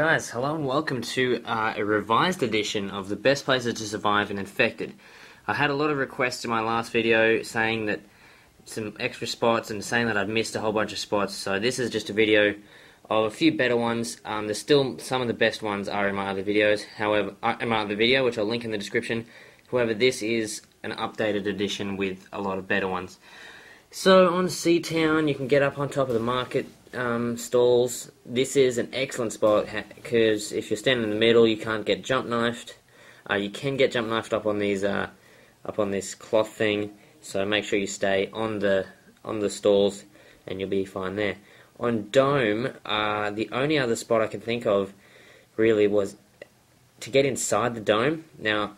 Guys, hello and welcome to a revised edition of the best places to survive in Infected. I had a lot of requests in my last video saying that some extra spots and saying that I'd missed a whole bunch of spots, so this is just a video of a few better ones. There's still some of the best ones are in my other videos, however, in my other video, which I'll link in the description. However, this is an updated edition with a lot of better ones. So on Seatown, you can get up on top of the market stalls. This is an excellent spot because if you're standing in the middle, you can't get jump knifed. You can get jump knifed up on these up on this cloth thing. So make sure you stay on the stalls, and you'll be fine there. On Dome, the only other spot I can think of really was to get inside the dome. Now,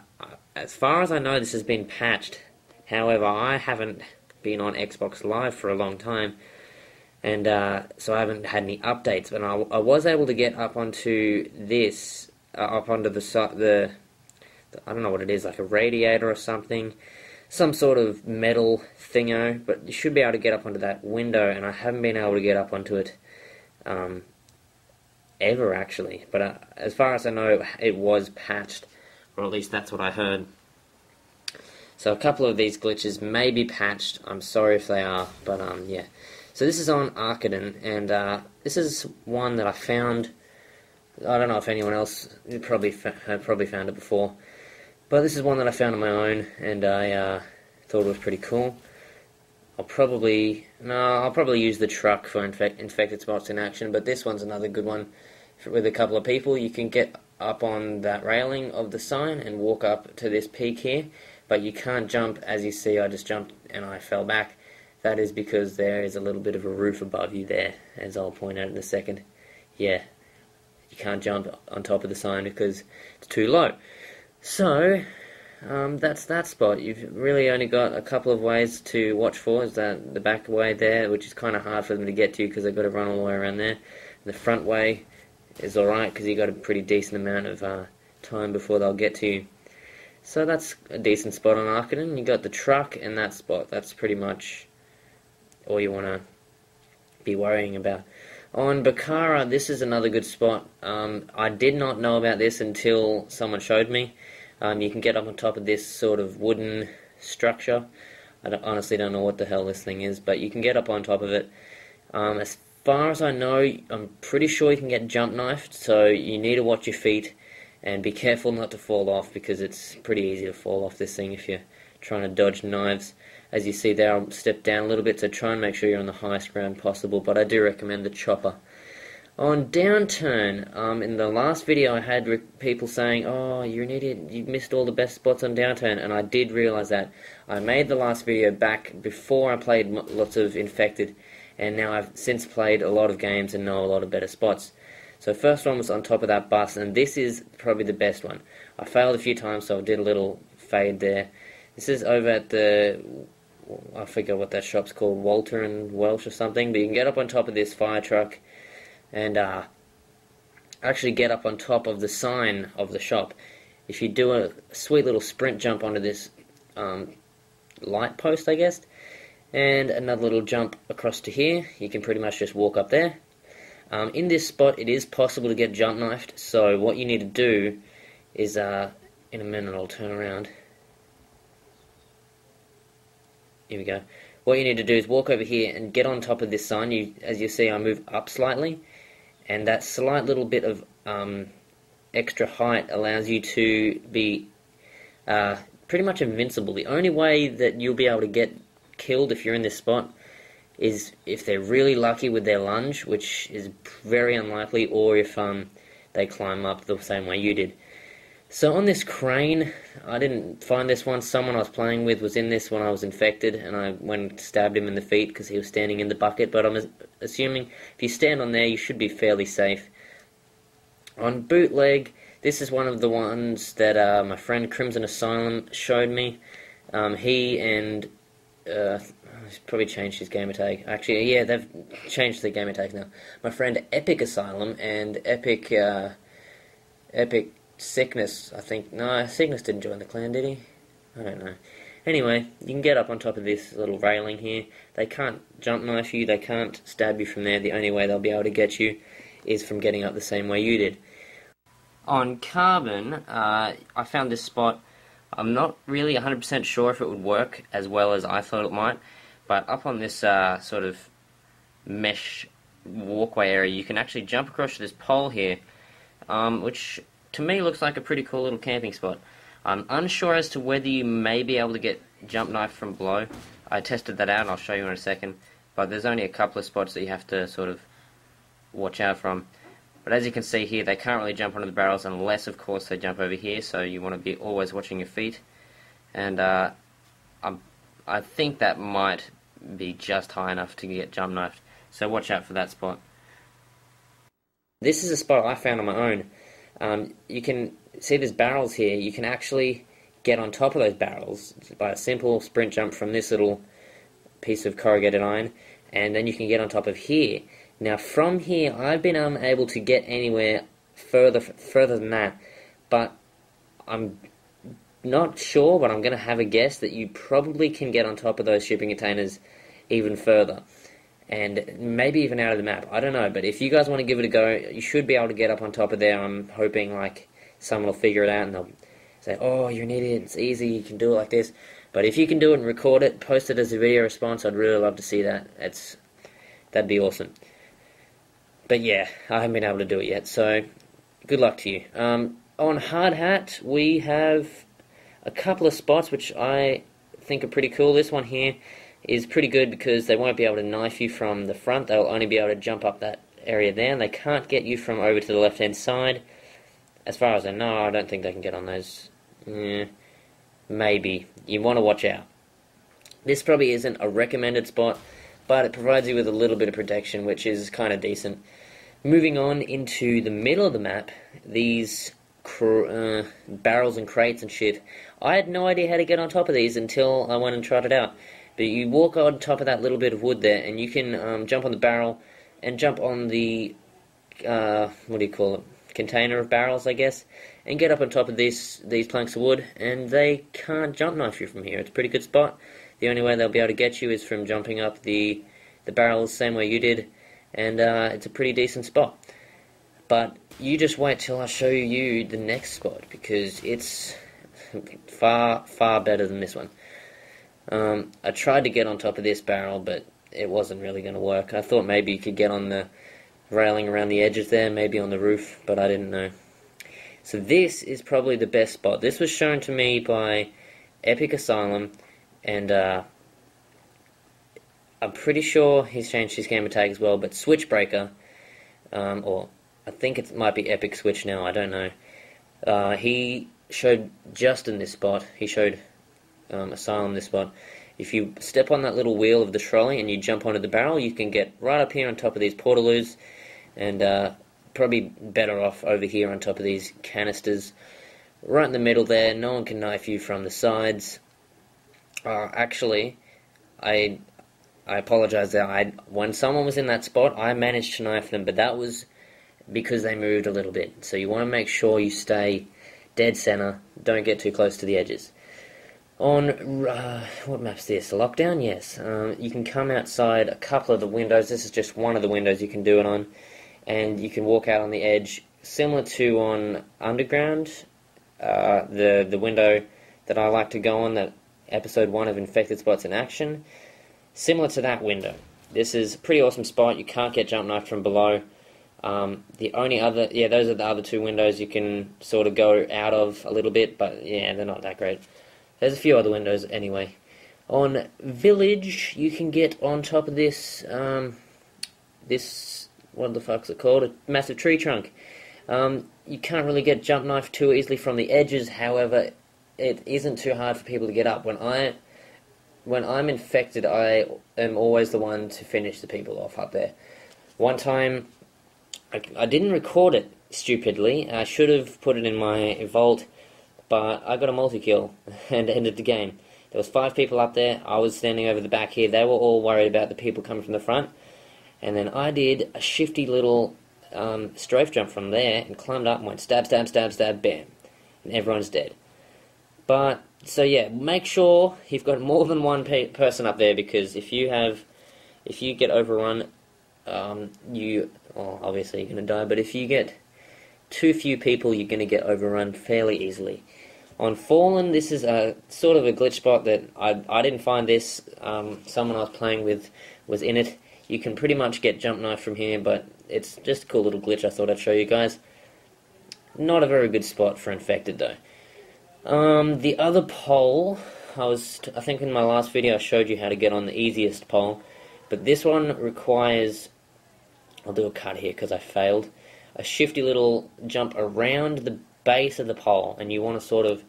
as far as I know, this has been patched. However, I haven't been on Xbox Live for a long time, and so I haven't had any updates. But I was able to get up onto this, up onto the I don't know what it is, like a radiator or something, some sort of metal thingo. But you should be able to get up onto that window, and I haven't been able to get up onto it ever actually. But as far as I know, it was patched, or at least that's what I heard. So a couple of these glitches may be patched. I'm sorry if they are, but yeah. So this is on Arazdan, and this is one that I found. I don't know if anyone else had probably found it before, but this is one that I found on my own, and I thought it was pretty cool. I'll probably use the truck for infected spots in action, but this one's another good one. With a couple of people, you can get up on that railing of the sign and walk up to this peak here. But you can't jump. As you see, I just jumped and I fell back. That is because there is a little bit of a roof above you there, as I'll point out in a second. Yeah, you can't jump on top of the sign because it's too low. So, that's that spot. You've really only got a couple of ways to watch for. Is that the back way there, which is kind of hard for them to get to because they've got to run all the way around there. The front way is alright because you've got a pretty decent amount of time before they'll get to you. So that's a decent spot on Arazdan. You got the truck and that spot. That's pretty much all you want to be worrying about. On Baka, this is another good spot. I did not know about this until someone showed me. You can get up on top of this sort of wooden structure. I honestly don't know what the hell this thing is, but you can get up on top of it. As far as I know, I'm pretty sure you can get jump knifed, so you need to watch your feet. And be careful not to fall off, because it's pretty easy to fall off this thing if you're trying to dodge knives. As you see there, I'll step down a little bit, so try and make sure you're on the highest ground possible, but I do recommend the chopper. On Downturn, in the last video I had people saying, "Oh, you're an idiot, you missed all the best spots on Downturn," and I did realise that. I made the last video back before I played lots of Infected, and now I've since played a lot of games and know a lot of better spots. So first one was on top of that bus, and this is probably the best one. I failed a few times, so I did a little fade there. This is over at the, I forget what that shop's called, Walter and Welsh or something, but you can get up on top of this fire truck and actually get up on top of the sign of the shop. If you do a sweet little sprint jump onto this light post, I guess, and another little jump across to here, you can pretty much just walk up there. In this spot, it is possible to get jump knifed, so what you need to do is, in a minute I'll turn around. Here we go. What you need to do is walk over here and get on top of this sign. As you see, I move up slightly, and that slight little bit of extra height allows you to be pretty much invincible. The only way that you'll be able to get killed if you're in this spot is if they're really lucky with their lunge, which is very unlikely, or if they climb up the same way you did. So on this crane, I didn't find this one. Someone I was playing with was in this when I was infected, and I went and stabbed him in the feet because he was standing in the bucket, but I'm assuming if you stand on there, you should be fairly safe. On Bootleg, this is one of the ones that my friend Crimson Asylum showed me. He and he's probably changed his gamertag. Actually, yeah, they've changed their gamertags now. My friend Epic Asylum and Epic Sickness, I think. No, Sickness didn't join the clan, did he? I don't know. Anyway, you can get up on top of this little railing here. They can't jump knife you, they can't stab you from there. The only way they'll be able to get you is from getting up the same way you did. On Carbon, I found this spot. I'm not really 100% sure if it would work as well as I thought it might, but up on this sort of mesh walkway area, you can actually jump across this pole here, which to me looks like a pretty cool little camping spot. I'm unsure as to whether you may be able to get jump knife from below. I tested that out and I'll show you in a second, but there's only a couple of spots that you have to sort of watch out from. But as you can see here, they can't really jump onto the barrels unless, of course, they jump over here, so you want to be always watching your feet. And I think that might be just high enough to get jump knifed, so watch out for that spot. This is a spot I found on my own. You can see there's barrels here. You can actually get on top of those barrels by a simple sprint jump from this little piece of corrugated iron, and then you can get on top of here. Now from here, I've been unable to get anywhere further than that, but I'm not sure, but I'm going to have a guess that you probably can get on top of those shipping containers even further, and maybe even out of the map. I don't know, but if you guys want to give it a go, you should be able to get up on top of there. I'm hoping like someone will figure it out and they'll say, "Oh, you're an idiot, it's easy, you can do it like this." But if you can do it and record it, post it as a video response, I'd really love to see that. That'd be awesome. But yeah, I haven't been able to do it yet, so good luck to you. On Hardhat, we have a couple of spots which I think are pretty cool. This one here is pretty good because they won't be able to knife you from the front. They'll only be able to jump up that area there, and they can't get you from over to the left-hand side. As far as I know, I don't think they can get on those. Maybe. You want to watch out. This probably isn't a recommended spot, but it provides you with a little bit of protection, which is kind of decent. Moving on into the middle of the map, these barrels and crates and shit. I had no idea how to get on top of these until I went and tried it out. But you walk on top of that little bit of wood there, and you can jump on the barrel and jump on the, what do you call it, container of barrels, I guess, and get up on top of these planks of wood, and they can't jump knife you from here. It's a pretty good spot. The only way they'll be able to get you is from jumping up the barrels, same way you did, and it's a pretty decent spot. But you just wait till I show you the next spot, because it's far, far better than this one. I tried to get on top of this barrel, but it wasn't really going to work. I thought maybe you could get on the railing around the edges there, maybe on the roof, but I didn't know. So this is probably the best spot. This was shown to me by Epic Asylum, and I'm pretty sure he's changed his gamer tag as well, but Switchbreaker, or I think it might be Epic Switch now, I don't know. He showed Justin this spot. He showed Asylum this spot. If you step on that little wheel of the trolley and you jump onto the barrel, you can get right up here on top of these portaloos, and probably better off over here on top of these canisters. Right in the middle there, no one can knife you from the sides. Actually, I apologize there. When someone was in that spot, I managed to knife them, but that was because they moved a little bit. So you want to make sure you stay dead center, don't get too close to the edges. On, what map's this? Lockdown? Yes. You can come outside a couple of the windows. This is just one of the windows you can do it on. And you can walk out on the edge, similar to on Underground, the window that I like to go on, that episode 1 of Infected Spots in Action. Similar to that window. This is a pretty awesome spot. You can't get jump knifed from below. The only other, those are the other two windows you can sort of go out of a little bit, but yeah, they're not that great. There's a few other windows anyway. On Village, you can get on top of this, what the fuck's it called? A massive tree trunk. You can't really get jump knife too easily from the edges, however, it isn't too hard for people to get up. When I'm infected, I am always the one to finish the people off up there. One time, I didn't record it stupidly. I should have put it in my vault, but I got a multi-kill and ended the game. There was 5 people up there. I was standing over the back here. They were all worried about the people coming from the front. And then I did a shifty little strafe jump from there and climbed up and went stab, stab, stab, stab, bam. And everyone's dead. But, so yeah, make sure you've got more than one person up there, because if you get overrun, well, obviously you're going to die, but if you get too few people, you're going to get overrun fairly easily. On Fallen, this is a sort of a glitch spot that I didn't find this. Someone I was playing with was in it. You can pretty much get jump knife from here, but it's just a cool little glitch I thought I'd show you guys. Not a very good spot for infected though. The other pole, I think in my last video I showed you how to get on the easiest pole, but this one requires, I'll do a cut here because I failed, a shifty little jump around the base of the pole, and you want to sort of,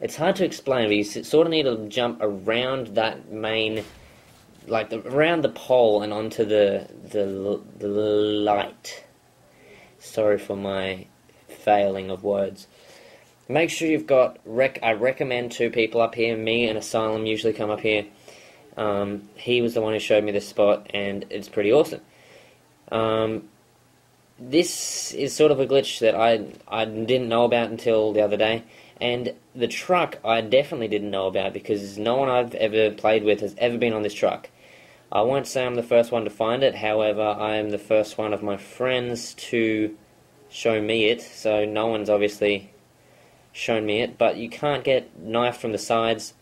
it's hard to explain, but you sort of need to jump around that main, like around the pole and onto the light. Sorry for my failing of words. Make sure you've got, I recommend 2 people up here. Me and Asylum usually come up here. He was the one who showed me this spot, and it's pretty awesome. This is sort of a glitch that I didn't know about until the other day, and the truck I definitely didn't know about because no one I've ever played with has ever been on this truck. I won't say I'm the first one to find it, however, I am the first one of my friends to show me it, so no one's obviously shown me it, but you can't get knifed from the sides.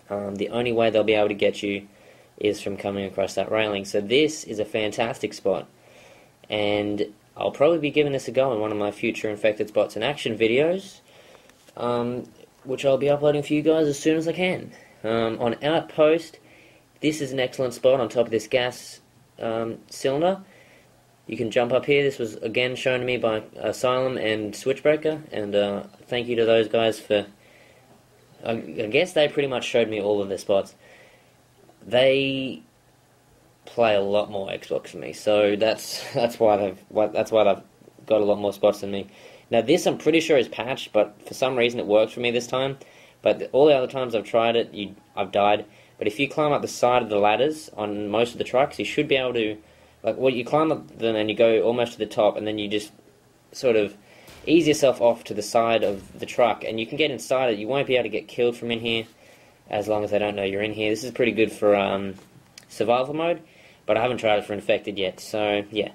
The only way they'll be able to get you is from coming across that railing, so this is a fantastic spot, and I'll probably be giving this a go in one of my future infected spots in action videos, which I'll be uploading for you guys as soon as I can. On Outpost, this is an excellent spot on top of this gas cylinder. You can jump up here. This was again shown to me by Asylum and Switchbreaker, and thank you to those guys for, I guess they pretty much showed me all of their spots. They play a lot more Xbox than me, so that's why they've got a lot more spots than me. Now this I'm pretty sure is patched, but for some reason it worked for me this time. But all the other times I've tried it, I've died. But if you climb up the side of the ladders on most of the trucks, you should be able to, like, well, you climb up them and you go almost to the top, and then you just sort of ease yourself off to the side of the truck, and you can get inside it. You won't be able to get killed from in here, as long as they don't know you're in here. This is pretty good for survival mode, but I haven't tried it for infected yet, so yeah.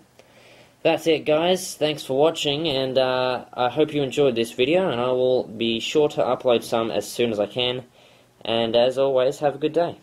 That's it, guys. Thanks for watching, and I hope you enjoyed this video, and I will be sure to upload some as soon as I can. And as always, have a good day.